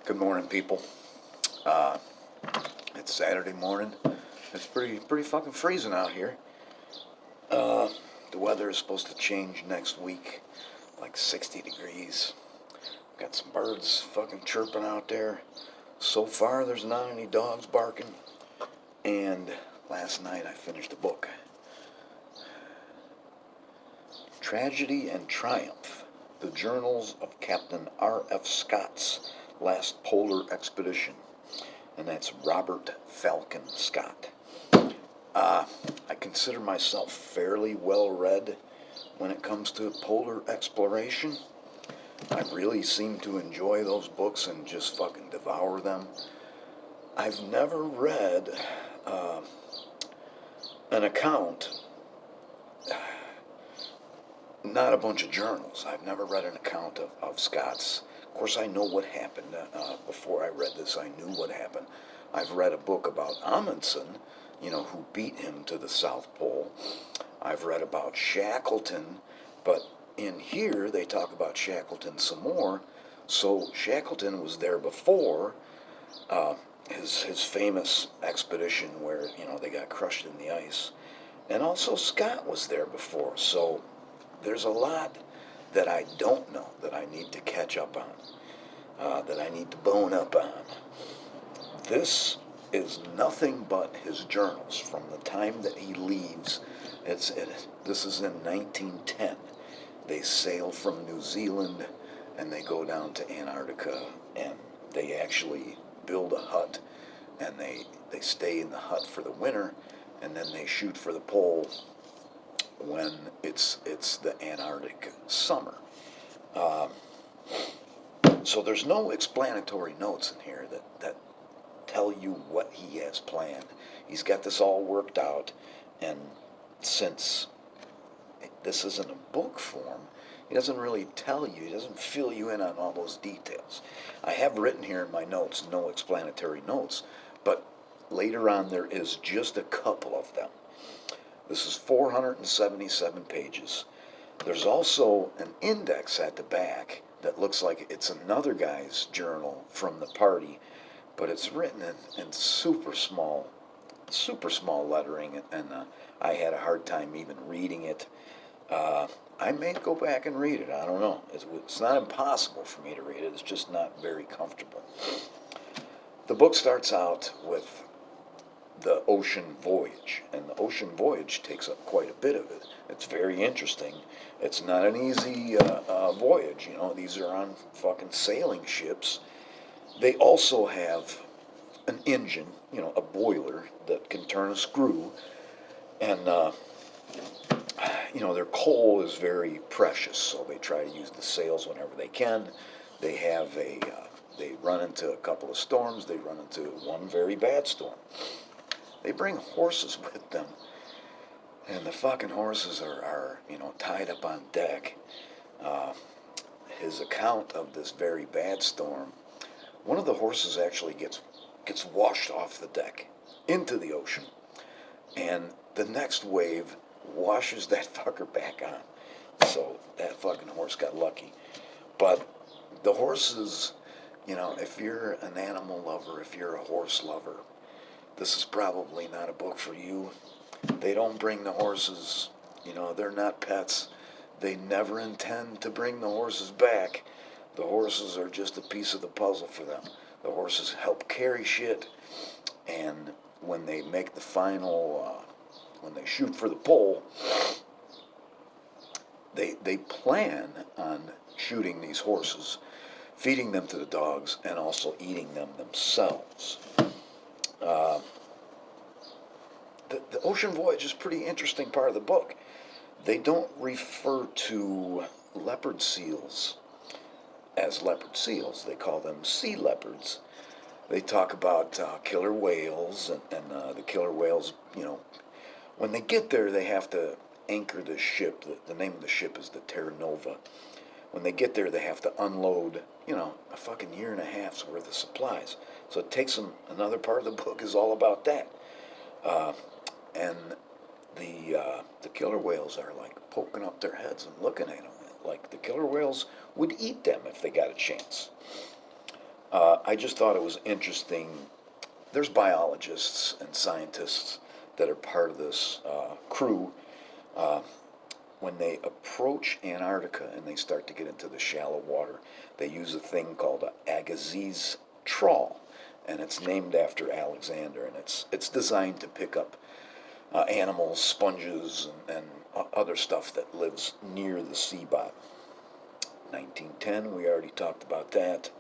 Good morning, people. Uh, it's Saturday morning. It's pretty fucking freezing out here. Uh, the weather is supposed to change next week, like 60 degrees. Got some birds fucking chirping out there. So far, there's not any dogs barking. And last night, I finished a book, Tragedy and Triumph: The Journals of Captain R.F. Scott's Last Polar Expedition. And that's Robert Falcon Scott. Uh, I consider myself fairly well read when it comes to polar exploration. I really seem to enjoy those books and just fucking devour them. I've never read uh, an account, not a bunch of journals. I've never read an account of Scott's. Of course, I know what happened. Before I read this, I knew what happened. I've read a book about Amundsen, who beat him to the South Pole. I've read about Shackleton, but in here they talk about Shackleton some more. So Shackleton was there before uh, his famous expedition where they got crushed in the ice, and also Scott was there before. So there's a lot that I don't know that I need to catch up on, that I need to bone up on. This is nothing but his journals from the time that he leaves. This is in 1910. They sail from New Zealand and they go down to Antarctica, and they actually build a hut, and they stay in the hut for the winter, and then they shoot for the pole when it's the Antarctic summer. Uh, so there's no explanatory notes in here that tell you what he has planned. He's got this all worked out, and since this isn't a book form, he doesn't really tell you, he doesn't fill you in on all those details. I have written here in my notes, no explanatory notes, but later on there is just a couple of them. This is 477 pages. There's also an index at the back that looks like it's another guy's journal from the party, but it's written in super small lettering, and I had a hard time even reading it. I may go back and read it. I don't know. It's not impossible for me to read it. It's just not very comfortable. The book starts out with the ocean voyage, and the ocean voyage takes up quite a bit of it. It's very interesting. It's not an easy voyage. These are on fucking sailing ships. They also have an engine, a boiler that can turn a screw, and their coal is very precious, so they try to use the sails whenever they can. They have they run into a couple of storms. They run into one very bad storm. They bring horses with them, and the fucking horses are tied up on deck. Uh, his account of this very bad storm, one of the horses actually gets washed off the deck into the ocean, and the next wave washes that fucker back on. So that fucking horse got lucky. But the horses, if you're an animal lover, if you're a horse lover, this is probably not a book for you. They don't bring the horses, they're not pets. They never intend to bring the horses back. The horses are just a piece of the puzzle for them. The horses help carry shit, and when they make the final, when they shoot for the pole, they plan on shooting these horses, feeding them to the dogs, and also eating them themselves. Uh, the ocean voyage is a pretty interesting part of the book. They don't refer to leopard seals as leopard seals. They call them sea leopards. They talk about killer whales, and the killer whales, when they get there, they have to anchor the ship. The name of the ship is the Terra Nova. When they get there, they have to unload, a fucking year and a half's worth of supplies. So it takes them, another part of the book is all about that. And the killer whales are like poking up their heads and looking at them. Like the killer whales would eat them if they got a chance. I just thought it was interesting. There's biologists and scientists that are part of this crew. Uh, when they approach Antarctica and they start to get into the shallow water, they use a thing called a Agassiz trawl, and it's named after Alexander, and it's designed to pick up animals, sponges, and other stuff that lives near the sea bottom. 1910, we already talked about that.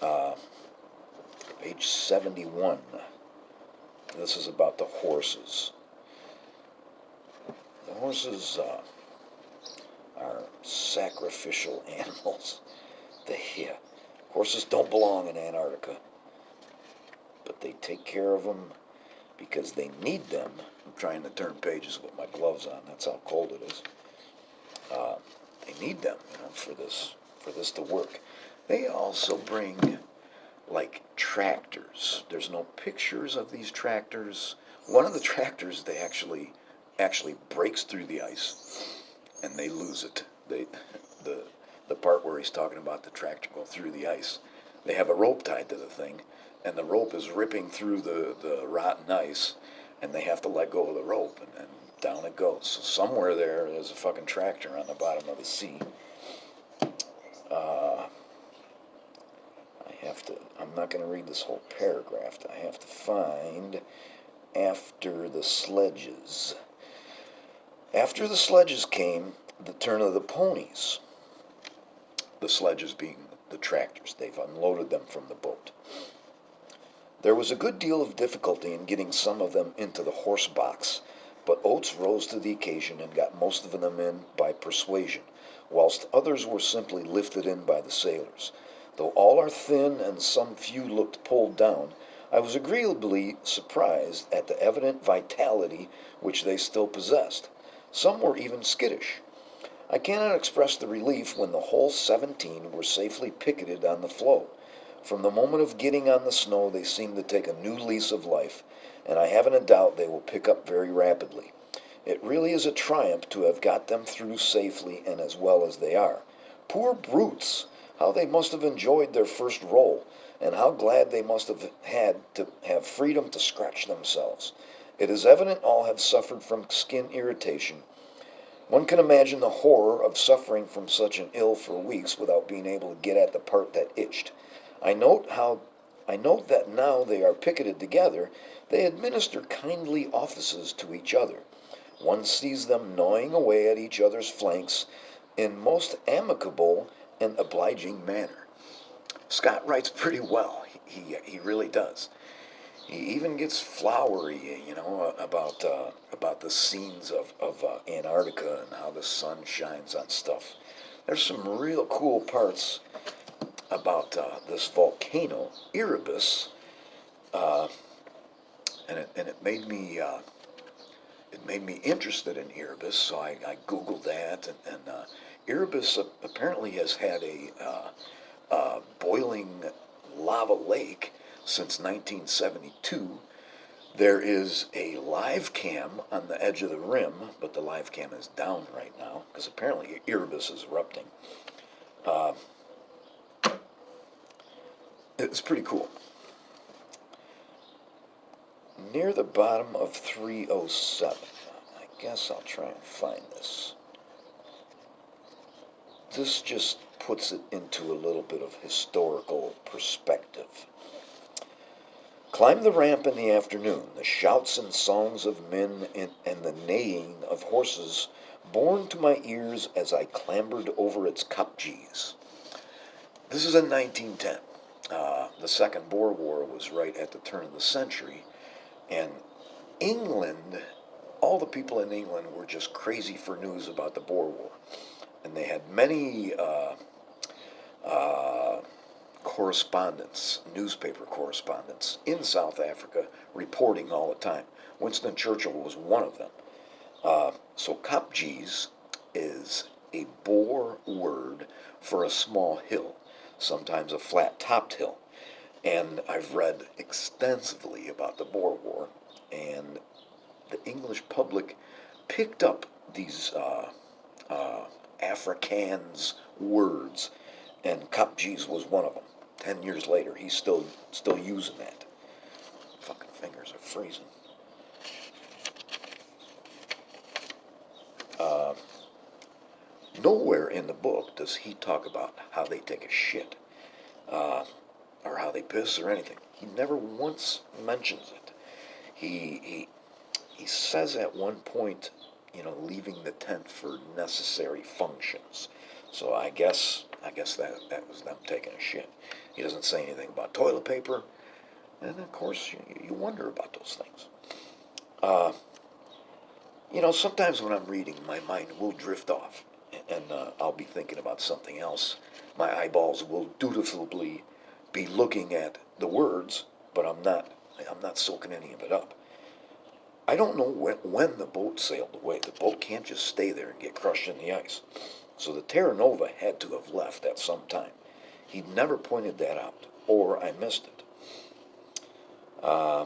Uh, Page 71. This is about the horses. The horses are sacrificial animals. Horses don't belong in Antarctica, but they take care of them because they need them. I'm trying to turn pages with my gloves on. That's how cold it is. They need them, for this to work. They also bring like tractors. There's no pictures of these tractors. One of the tractors they actually breaks through the ice, and they lose it. The part where he's talking about the tractor going through the ice, they have a rope tied to the thing, and the rope is ripping through the rotten ice, and they have to let go of the rope, and down it goes. So somewhere there's a fucking tractor on the bottom of the sea. I'm not going to read this whole paragraph. I have to find after the sledges. After the sledges came the turn of the ponies. The sledges being the tractors. They've unloaded them from the boat. There was a good deal of difficulty in getting some of them into the horse box, but Oates rose to the occasion and got most of them in by persuasion, whilst others were simply lifted in by the sailors. Though all are thin and some few looked pulled down, I was agreeably surprised at the evident vitality which they still possessed. Some were even skittish. I cannot express the relief when the whole 17 were safely picketed on the floe. From the moment of getting on the snow, they seemed to take a new lease of life, and I haven't a doubt they will pick up very rapidly. It really is a triumph to have got them through safely and as well as they are. Poor brutes! How they must have enjoyed their first roll, and how glad they must have had to have freedom to scratch themselves. It is evident all have suffered from skin irritation. One can imagine the horror of suffering from such an ill for weeks without being able to get at the part that itched. I note that now they are picketed together, they administer kindly offices to each other. One sees them gnawing away at each other's flanks in most amicable and obliging manner. Scott writes pretty well. He really does. He even gets flowery, about the scenes of Antarctica and how the sun shines on stuff. There's some real cool parts about this volcano, Erebus, and it made me interested in Erebus. So I googled that, and Erebus apparently has had a boiling lava lake since 1972. There is a live cam on the edge of the rim, but the live cam is down right now because apparently Erebus is erupting. It's pretty cool. Near the bottom of 307, I guess I'll try and find this. This just puts it into a little bit of historical perspective. Climbed the ramp in the afternoon, the shouts and songs of men and the neighing of horses borne to my ears as I clambered over its kopjes. This is in 1910. The Second Boer War was right at the turn of the century, and England, all the people in England were just crazy for news about the Boer War. And they had many correspondents, newspaper correspondents in South Africa reporting all the time. Winston Churchill was one of them. So kopjes is a Boer word for a small hill, sometimes a flat-topped hill. And I've read extensively about the Boer War, and the English public picked up these Afrikaans words, and kopjes was one of them. 10 years later, he's still using that. Fucking fingers are freezing. Uh, Nowhere in the book does he talk about how they take a shit, uh, or how they piss or anything. He never once mentions it. He says at one point, leaving the tent for necessary functions. So I guess that was them taking a shit. He doesn't say anything about toilet paper, and of course you wonder about those things. Uh, Sometimes when I'm reading, my mind will drift off, and I'll be thinking about something else. My eyeballs will dutifully be looking at the words, but I'm not soaking any of it up. I don't know when the boat sailed away. The boat can't just stay there and get crushed in the ice. So the Terra Nova had to have left at some time. He never pointed that out, or I missed it. Uh,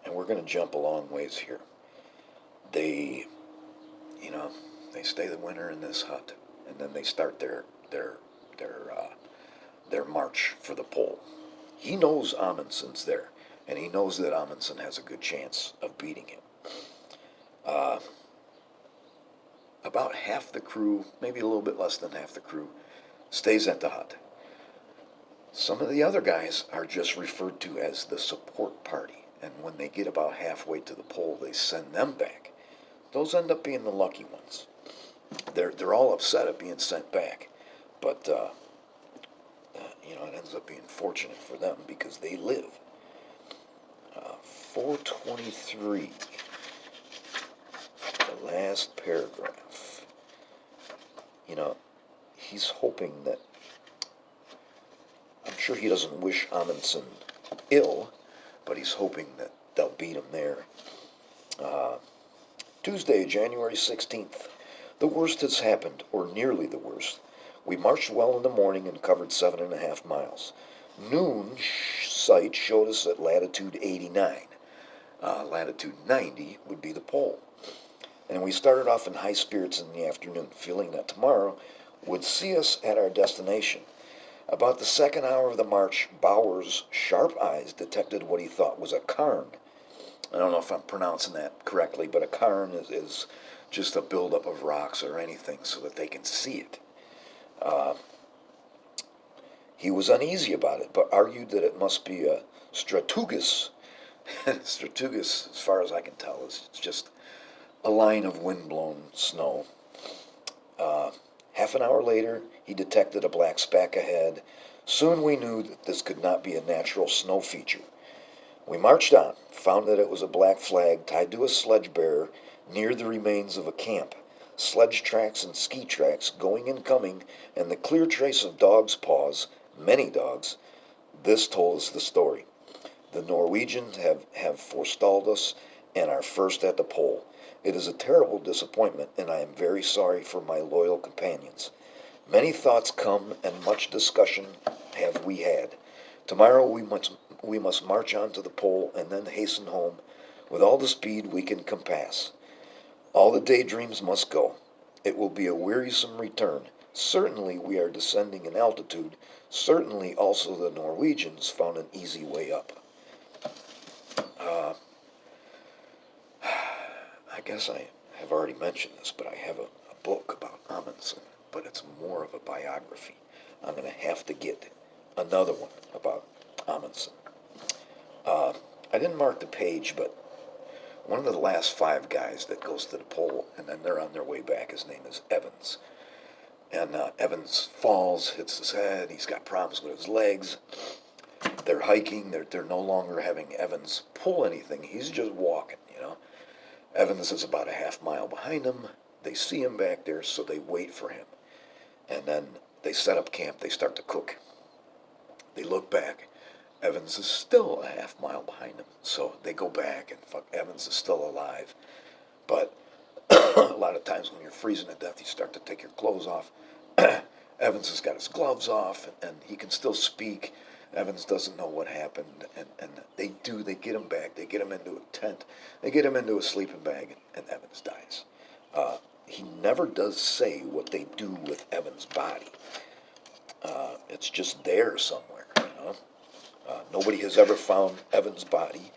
and we're going to jump a long ways here. They, you know, they stay the winter in this hut, and then they start their march for the pole. He knows Amundsen's there, and he knows that Amundsen has a good chance of beating him. Uh, about half the crew, maybe a little bit less than half the crew, stays at the hut. Some of the other guys are just referred to as the support party, and when they get about halfway to the pole, they send them back. Those end up being the lucky ones. They're all upset at being sent back, but it ends up being fortunate for them because they live. 423, the last paragraph. He's hoping that. I'm sure he doesn't wish Amundsen ill, but he's hoping that they'll beat him there. Tuesday, January 16th. The worst has happened, or nearly the worst. We marched well in the morning and covered 7.5 miles. Noon sight showed us at latitude 89. Latitude 90 would be the pole. And we started off in high spirits in the afternoon, feeling that tomorrow would see us at our destination. About the second hour of the march, Bauer's sharp eyes detected what he thought was a cairn. I don't know if I'm pronouncing that correctly, but a cairn is just a buildup of rocks or anything so that they can see it. He was uneasy about it, but argued that it must be a Stratugus. Stratugus, as far as I can tell, is just a line of windblown snow. Half an hour later, he detected a black speck ahead. Soon we knew that this could not be a natural snow feature. We marched on, found that it was a black flag tied to a sledge bearer near the remains of a camp. Sledge tracks and ski tracks going and coming, and the clear trace of dogs' paws, many dogs. This told us the story. The Norwegians have forestalled us and are first at the pole. It is a terrible disappointment, and I am very sorry for my loyal companions. Many thoughts come, and much discussion have we had. Tomorrow we must march on to the pole and then hasten home with all the speed we can compass. All the daydreams must go. It will be a wearisome return. Certainly we are descending in altitude. Certainly also the Norwegians found an easy way up. I guess I have already mentioned this, but I have a book about Amundsen, but it's more of a biography. I'm going to have to get another one about Amundsen. I didn't mark the page, but one of the last 5 guys that goes to the pole, and then they're on their way back, his name is Evans. And Evans falls, hits his head, he's got problems with his legs. They're hiking, they're no longer having Evans pull anything, he's just walking, Evans is about a half mile behind him. They see him back there, so they wait for him. And then they set up camp, they start to cook. They look back. Evans is still a half mile behind them. So they go back, and Evans is still alive. But a lot of times when you're freezing to death, you start to take your clothes off. Evans has got his gloves off, and he can still speak. Evans doesn't know what happened, and they get him back. They get him into a tent. They get him into a sleeping bag, and Evans dies. He never does say what they do with Evans' body. It's just there somewhere, you know. Nobody has ever found Evan's body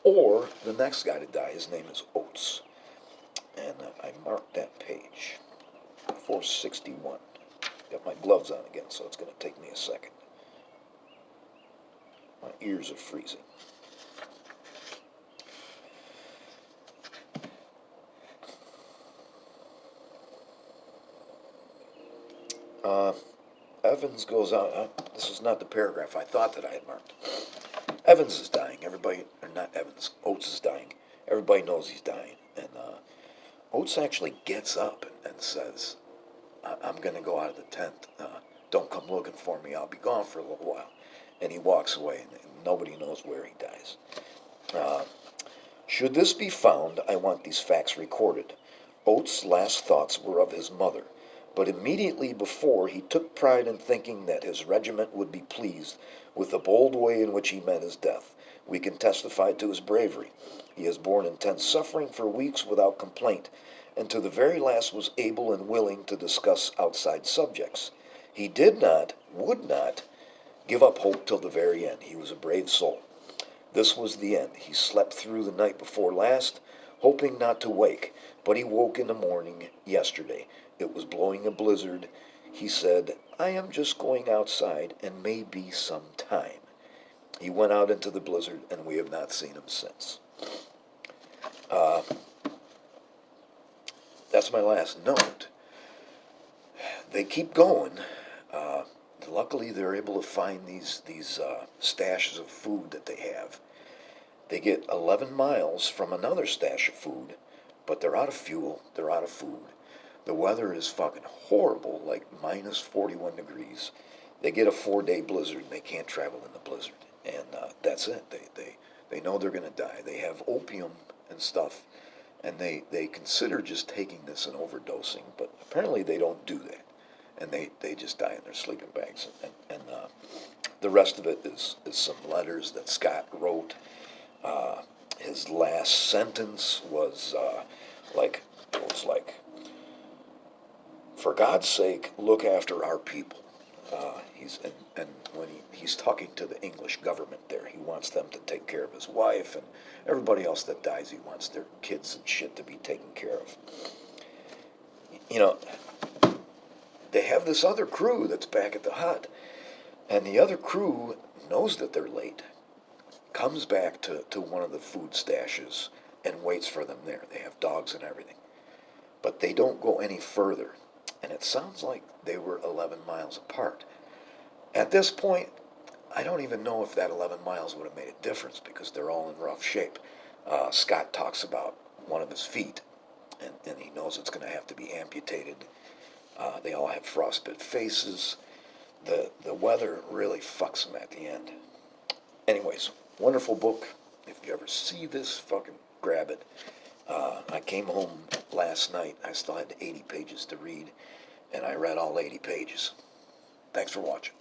or the next guy to die. His name is Oates. And I marked that page, 461. Got my gloves on again, so it's going to take me a second. My ears are freezing. Evans goes out. This is not the paragraph I thought that I had marked. Evans is dying. Everybody, or not Evans, Oates is dying. Everybody knows he's dying. And Oates actually gets up and says, I'm going to go out of the tent. Don't come looking for me. I'll be gone for a little while. And he walks away, and nobody knows where he dies. Should this be found, I want these facts recorded. Oates' last thoughts were of his mother, but immediately before he took pride in thinking that his regiment would be pleased with the bold way in which he met his death. We can testify to his bravery. He has borne intense suffering for weeks without complaint, and to the very last was able and willing to discuss outside subjects. He did not, would not, give up hope till the very end. He was a brave soul. This was the end. He slept through the night before last, hoping not to wake, but he woke in the morning yesterday. It was blowing a blizzard. He said, I am just going outside and may be some time. He went out into the blizzard, and we have not seen him since. That's my last note. They keep going. Luckily, they're able to find these stashes of food that they have. They get 11 miles from another stash of food, but they're out of fuel. They're out of food. The weather is fucking horrible, like minus 41 degrees. They get a 4-day blizzard, and they can't travel in the blizzard. And that's it. They know they're going to die. They have opium and stuff, and they consider just taking this and overdosing, but apparently they don't do that. And they just die in their sleeping bags. And the rest of it is some letters that Scott wrote. His last sentence was like, for God's sake, look after our people. And when he's talking to the English government there, he wants them to take care of his wife and everybody else that dies. He wants their kids and shit to be taken care of. You know, they have this other crew that's back at the hut, and the other crew knows that they're late, comes back to one of the food stashes and waits for them there. They have dogs and everything. But they don't go any further. And it sounds like they were 11 miles apart. At this point, I don't even know if that 11 miles would have made a difference because they're all in rough shape. Scott talks about one of his feet, and he knows it's going to have to be amputated. They all have frostbite faces. The weather really fucks them at the end. Anyways, wonderful book. If you ever see this, fucking grab it. I came home last night. I still had 80 pages to read, and I read all 80 pages. Thanks for watching.